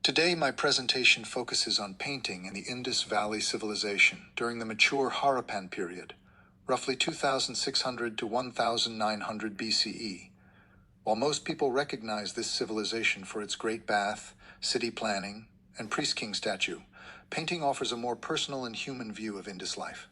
Today, my presentation focuses on painting in the Indus Valley Civilization during the mature Harappan period, roughly 2600 to 1900 BCE. While most people recognize this civilization for its great bath, city planning, and priest-king statue, painting offers a more personal and human view of Indus life.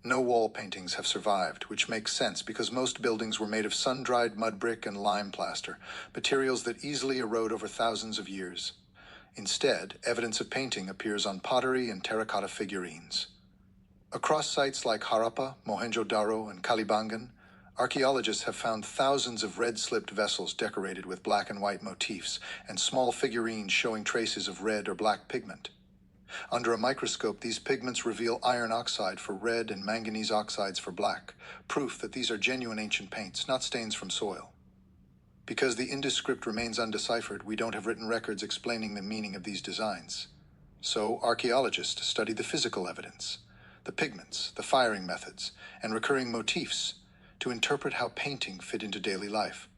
No wall paintings have survived, which makes sense because most buildings were made of sun-dried mud brick and lime plaster, materials that easily erode over thousands of years. Instead, evidence of painting appears on pottery and terracotta figurines. Across sites like Harappa, Mohenjo-daro, and Kalibangan, archaeologists have found thousands of red-slipped vessels decorated with black and white motifs, and small figurines showing traces of red or black pigment. Under a microscope, these pigments reveal iron oxide for red and manganese oxides for black, proof that these are genuine ancient paints, not stains from soil. Because the Indus script remains undeciphered, we don't have written records explaining the meaning of these designs. So archaeologists study the physical evidence, the pigments, the firing methods, and recurring motifs to interpret how painting fit into daily life.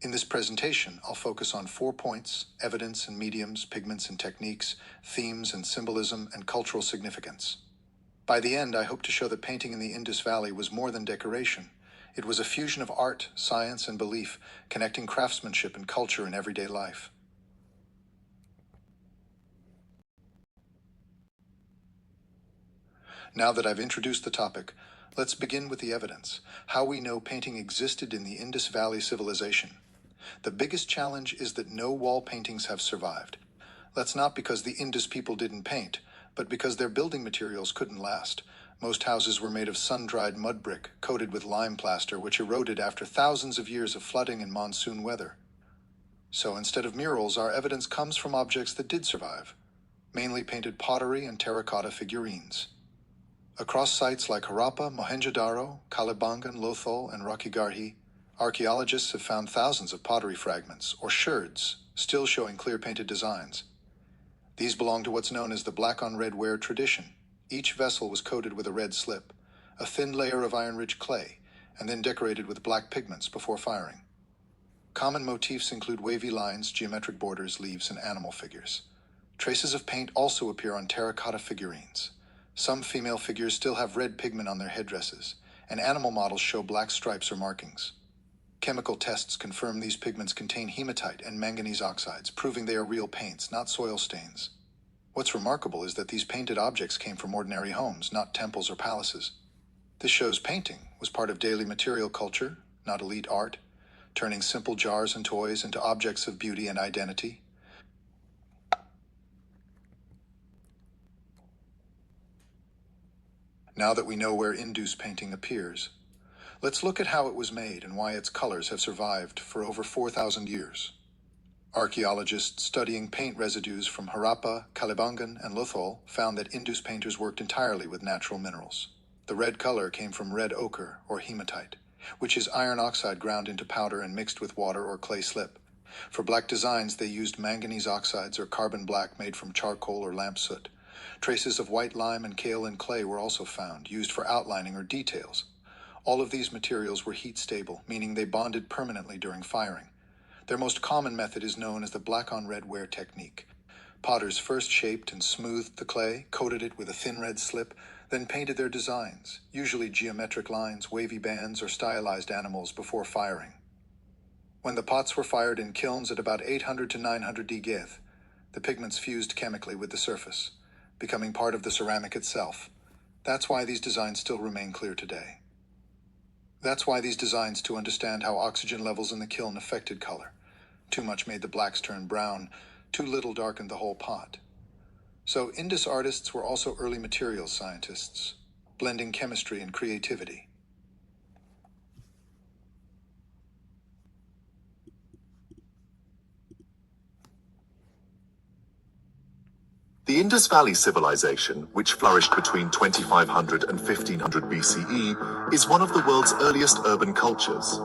In this presentation, I'll focus on 4 points: evidence and mediums, pigments and techniques, themes and symbolism, and cultural significance. By the end, I hope to show that painting in the Indus Valley was more than decoration. It was a fusion of art, science, and belief, connecting craftsmanship and culture in everyday life. Now that I've introduced the topic, let's begin with the evidence, how we know painting existed in the Indus Valley civilization. The biggest challenge is that no wall paintings have survived. That's not because the Indus people didn't paint, but because their building materials couldn't last. Most houses were made of sun-dried mud brick, coated with lime plaster, which eroded after thousands of years of flooding and monsoon weather. So instead of murals, our evidence comes from objects that did survive, mainly painted pottery and terracotta figurines. Across sites like Harappa, Mohenjo-daro, Kalibangan, Lothal, and Rakhigarhi, archaeologists have found thousands of pottery fragments, or sherds, still showing clear painted designs. These belong to what's known as the black-on-red ware tradition. Each vessel was coated with a red slip, a thin layer of iron-rich clay, and then decorated with black pigments before firing. Common motifs include wavy lines, geometric borders, leaves, and animal figures. Traces of paint also appear on terracotta figurines. Some female figures still have red pigment on their headdresses, and animal models show black stripes or markings. Chemical tests confirm these pigments contain hematite and manganese oxides, proving they are real paints, not soil stains. What's remarkable is that these painted objects came from ordinary homes, not temples or palaces. This shows painting was part of daily material culture, not elite art, turning simple jars and toys into objects of beauty and identity. Now that we know where Indus painting appears, let's look at how it was made and why its colors have survived for over 4,000 years. Archaeologists studying paint residues from Harappa, Kalibangan, and Lothal found that Indus painters worked entirely with natural minerals. The red color came from red ochre, or hematite, which is iron oxide ground into powder and mixed with water or clay slip. For black designs, they used manganese oxides or carbon black made from charcoal or lamp soot. Traces of white lime and kaolin clay were also found, used for outlining or details. All of these materials were heat-stable, meaning they bonded permanently during firing. Their most common method is known as the black-on-red ware technique. Potters first shaped and smoothed the clay, coated it with a thin red slip, then painted their designs, usually geometric lines, wavy bands, or stylized animals, before firing. When the pots were fired in kilns at about 800 to 900 degeth, the pigments fused chemically with the surface, becoming part of the ceramic itself. That's why these designs still remain clear today. That's why these designs to understand how oxygen levels in the kiln affected color. Too much made the blacks turn brown, too little darkened the whole pot. So Indus artists were also early materials scientists, blending chemistry and creativity. The Indus Valley Civilization, which flourished between 2500 and 1500 BCE, is one of the world's earliest urban cultures.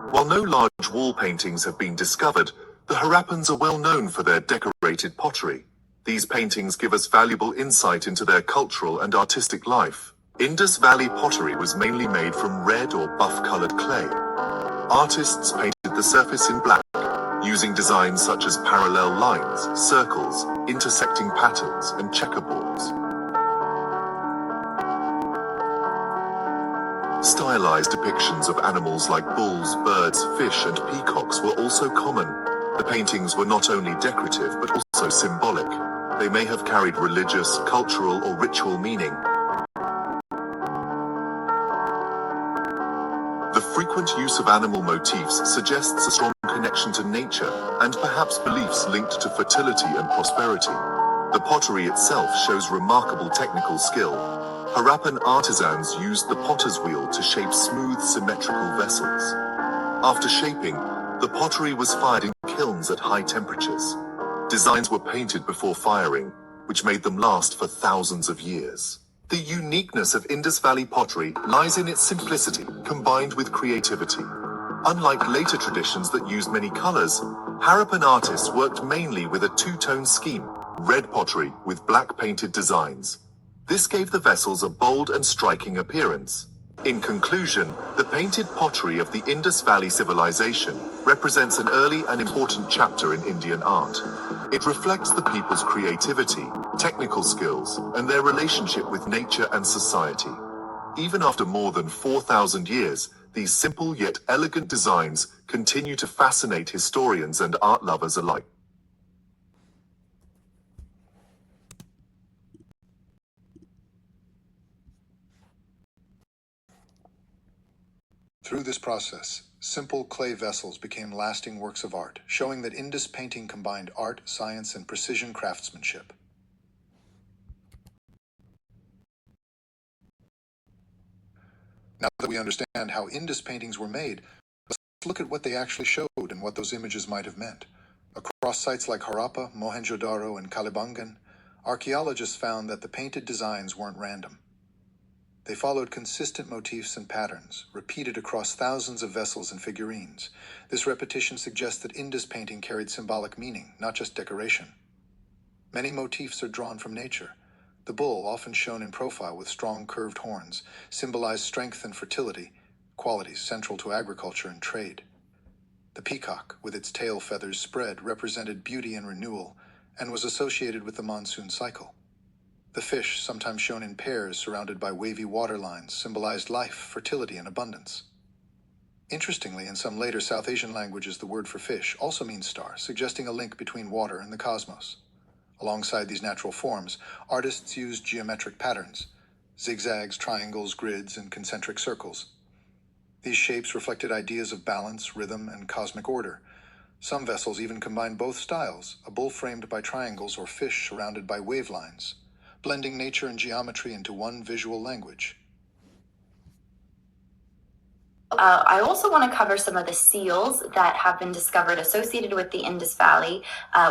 While no large wall paintings have been discovered, the Harappans are well known for their decorated pottery. These paintings give us valuable insight into their cultural and artistic life. Indus Valley pottery was mainly made from red or buff-colored clay. Artists painted the surface in black, using designs such as parallel lines, circles, intersecting patterns, and checkerboards. Stylized depictions of animals like bulls, birds, fish, and peacocks were also common. The paintings were not only decorative but also symbolic. They may have carried religious, cultural, or ritual meaning. The frequent use of animal motifs suggests a strong connection to nature and perhaps beliefs linked to fertility and prosperity. The pottery itself shows remarkable technical skill. Harappan artisans used the potter's wheel to shape smooth, symmetrical vessels. After shaping, the pottery was fired in kilns at high temperatures. Designs were painted before firing, which made them last for thousands of years. The uniqueness of Indus Valley pottery lies in its simplicity, combined with creativity. Unlike later traditions that used many colors, Harappan artists worked mainly with a two-tone scheme, red pottery with black painted designs. This gave the vessels a bold and striking appearance. In conclusion, the painted pottery of the Indus Valley civilization represents an early and important chapter in Indian art. It reflects the people's creativity, technical skills, and their relationship with nature and society. Even after more than 4,000 years, these simple yet elegant designs continue to fascinate historians and art lovers alike. Through this process, simple clay vessels became lasting works of art, showing that Indus painting combined art, science, and precision craftsmanship. Now that we understand how Indus paintings were made, let's look at what they actually showed and what those images might have meant. Across sites like Harappa, Mohenjo-daro, and Kalibangan, archaeologists found that the painted designs weren't random. They followed consistent motifs and patterns, repeated across thousands of vessels and figurines. This repetition suggests that Indus painting carried symbolic meaning, not just decoration. Many motifs are drawn from nature. The bull, often shown in profile with strong curved horns, symbolized strength and fertility, qualities central to agriculture and trade. The peacock, with its tail feathers spread, represented beauty and renewal, and was associated with the monsoon cycle. The fish, sometimes shown in pairs surrounded by wavy water lines, symbolized life, fertility, and abundance. Interestingly, in some later South Asian languages, the word for fish also means star, suggesting a link between water and the cosmos. Alongside these natural forms, artists used geometric patterns, zigzags, triangles, grids, and concentric circles. These shapes reflected ideas of balance, rhythm, and cosmic order. Some vessels even combined both styles, a bull framed by triangles or fish surrounded by wave lines, blending nature and geometry into one visual language. I also want to cover some of the seals that have been discovered associated with the Indus Valley.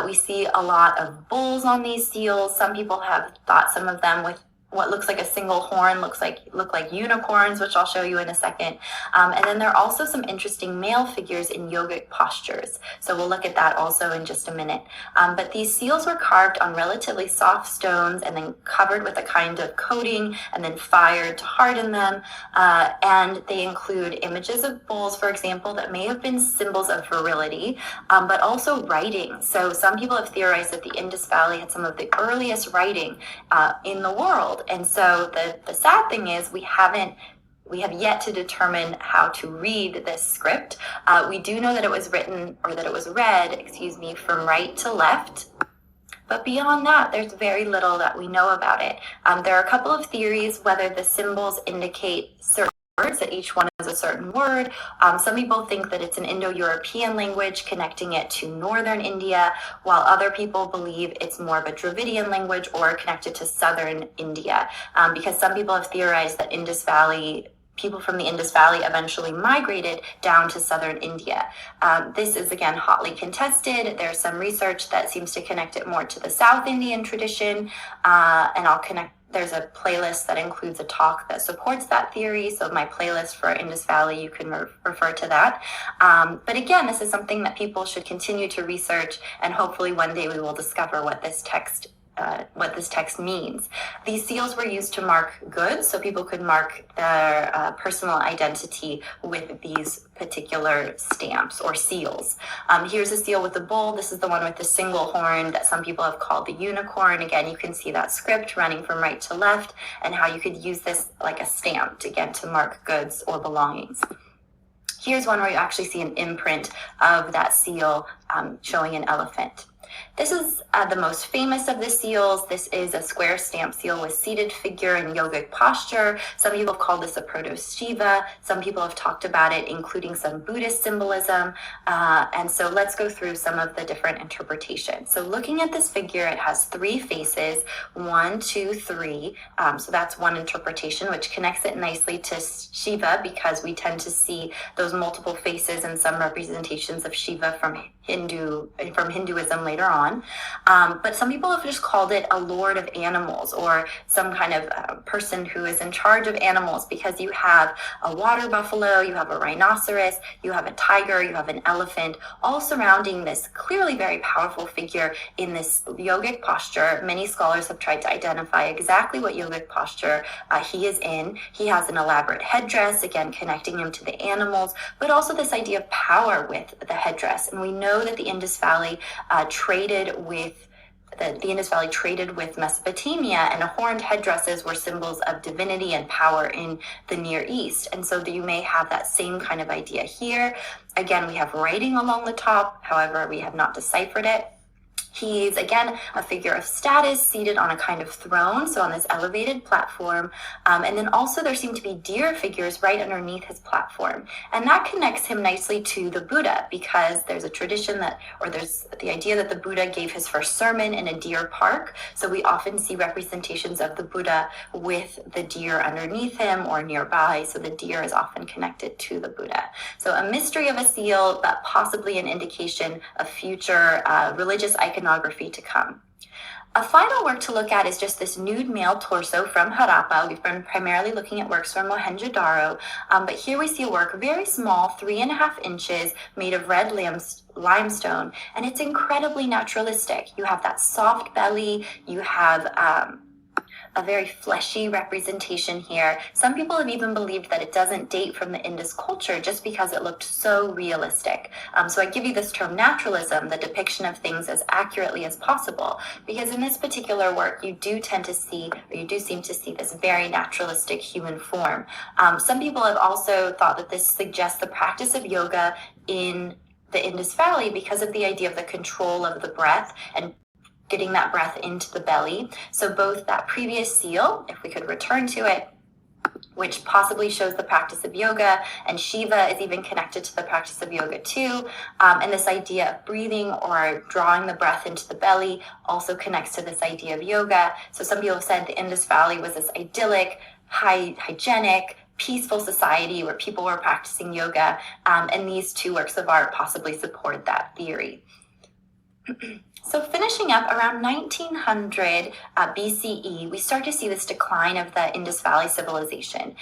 We see a lot of bulls on these seals. Some people have thought some of them with what looks like a single horn look like unicorns, which I'll show you in a second. And then there are also some interesting male figures in yogic postures. So we'll look at that also in just a minute. But these seals were carved on relatively soft stones and then covered with a kind of coating and then fired to harden them. And they include images of bulls, for example, that may have been symbols of virility, but also writing. So some people have theorized that the Indus Valley had some of the earliest writing in the world. And so the sad thing is we have yet to determine how to read this script. We do know that it was written, or that it was read, from right to left. But beyond that, there's very little that we know about it. There are a couple of theories whether the symbols indicate certain words, that each one is a certain word. Some people think that it's an Indo-European language connecting it to northern India, while other people believe it's more of a Dravidian language or connected to southern India, because some people have theorized that people from the Indus Valley eventually migrated down to southern India. This is again hotly contested. There's some research that seems to connect it more to the South Indian tradition, and there's a playlist that includes a talk that supports that theory. So my playlist for Indus Valley, you can refer to that. But again, this is something that people should continue to research, and hopefully one day we will discover what this text text means. These seals were used to mark goods, so people could mark their personal identity with these particular stamps or seals. Here's a seal with a bull. This is the one with the single horn that some people have called the unicorn. Again, you can see that script running from right to left and how you could use this like a stamp, again, to mark goods or belongings. Here's one where you actually see an imprint of that seal showing an elephant. This is the most famous of the seals. This is a square stamp seal with seated figure in yogic posture. Some people have called this a proto-Shiva. Some people have talked about it, including some Buddhist symbolism. And so let's go through some of the different interpretations. So looking at this figure, it has 3 faces, 1, 2, 3. So that's one interpretation, which connects it nicely to Shiva, because we tend to see those multiple faces in some representations of Shiva from Hinduism later on. But some people have just called it a lord of animals, or some kind of person who is in charge of animals, because you have a water buffalo, you have a rhinoceros, you have a tiger, you have an elephant, all surrounding this clearly very powerful figure in this yogic posture. Many scholars have tried to identify exactly what yogic posture he is in. He has an elaborate headdress, again connecting him to the animals, but also this idea of power with the headdress. And we know that the Indus Valley traded with Mesopotamia, and horned headdresses were symbols of divinity and power in the Near East. And so you may have that same kind of idea here. Again, we have writing along the top, however, we have not deciphered it. He's, again, a figure of status seated on a kind of throne, so on this elevated platform. And then also there seem to be deer figures right underneath his platform. And that connects him nicely to the Buddha, because there's a tradition there's the idea that the Buddha gave his first sermon in a deer park. So we often see representations of the Buddha with the deer underneath him or nearby. So the deer is often connected to the Buddha. So a mystery of a seal, but possibly an indication of future religious iconography to come. A final work to look at is just this nude male torso from Harappa. We've been primarily looking at works from Mohenjo-Daro, but here we see a work very small, 3.5 inches, made of red limestone, and it's incredibly naturalistic. You have that soft belly, you have a very fleshy representation here. Some people have even believed that it doesn't date from the Indus culture just because it looked so realistic. So I give you this term naturalism, the depiction of things as accurately as possible, because in this particular work, you do seem to see this very naturalistic human form. Some people have also thought that this suggests the practice of yoga in the Indus Valley because of the idea of the control of the breath and getting that breath into the belly. So both that previous seal, if we could return to it, which possibly shows the practice of yoga, and Shiva is even connected to the practice of yoga too. And this idea of breathing or drawing the breath into the belly also connects to this idea of yoga. So some people have said the Indus Valley was this idyllic, hygienic, peaceful society where people were practicing yoga, and these 2 works of art possibly support that theory. So finishing up around 1900 BCE, we start to see this decline of the Indus Valley civilization.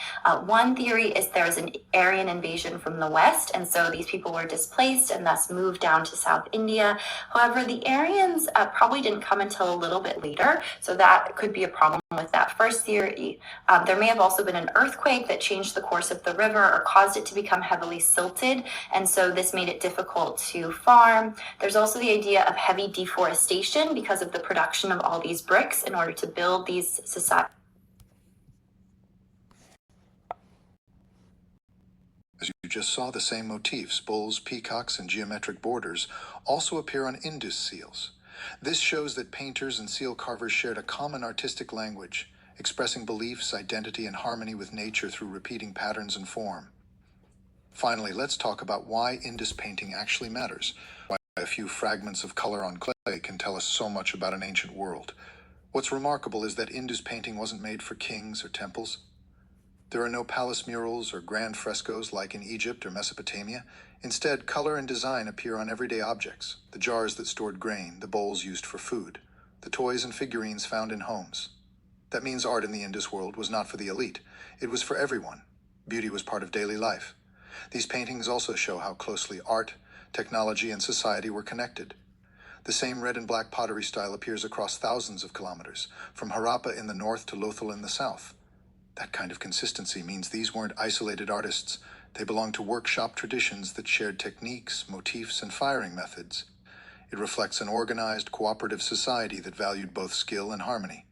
One theory is there was an Aryan invasion from the west, and so these people were displaced and thus moved down to South India. However, the Aryans probably didn't come until a little bit later, so that could be a problem with that first theory. There may have also been an earthquake that changed the course of the river or caused it to become heavily silted, and so this made it difficult to farm. There's also the idea of heavy deforestation because of the production of all these bricks in order to build these societies. As you just saw, the same motifs, bulls, peacocks, and geometric borders, also appear on Indus seals. This shows that painters and seal carvers shared a common artistic language, expressing beliefs, identity, and harmony with nature through repeating patterns and form. Finally, let's talk about why Indus painting actually matters, why a few fragments of color on clay can tell us so much about an ancient world. What's remarkable is that Indus painting wasn't made for kings or temples. There are no palace murals or grand frescoes like in Egypt or Mesopotamia. Instead, color and design appear on everyday objects, the jars that stored grain, the bowls used for food, the toys and figurines found in homes. That means art in the Indus world was not for the elite. It was for everyone. Beauty was part of daily life. These paintings also show how closely art, technology, and society were connected. The same red and black pottery style appears across thousands of kilometers, from Harappa in the north to Lothal in the south. That kind of consistency means these weren't isolated artists. They belonged to workshop traditions that shared techniques, motifs, and firing methods. It reflects an organized, cooperative society that valued both skill and harmony.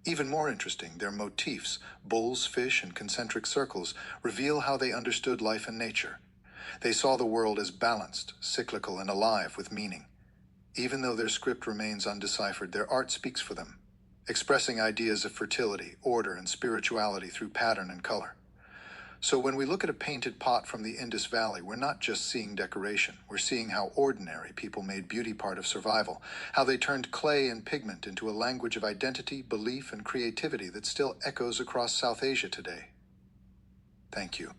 Even more interesting, their motifs, bulls, fish, and concentric circles, reveal how they understood life and nature. They saw the world as balanced, cyclical, and alive with meaning. Even though their script remains undeciphered, their art speaks for them, expressing ideas of fertility, order, and spirituality through pattern and color. So when we look at a painted pot from the Indus Valley, we're not just seeing decoration. We're seeing how ordinary people made beauty part of survival, how they turned clay and pigment into a language of identity, belief, and creativity that still echoes across South Asia today. Thank you.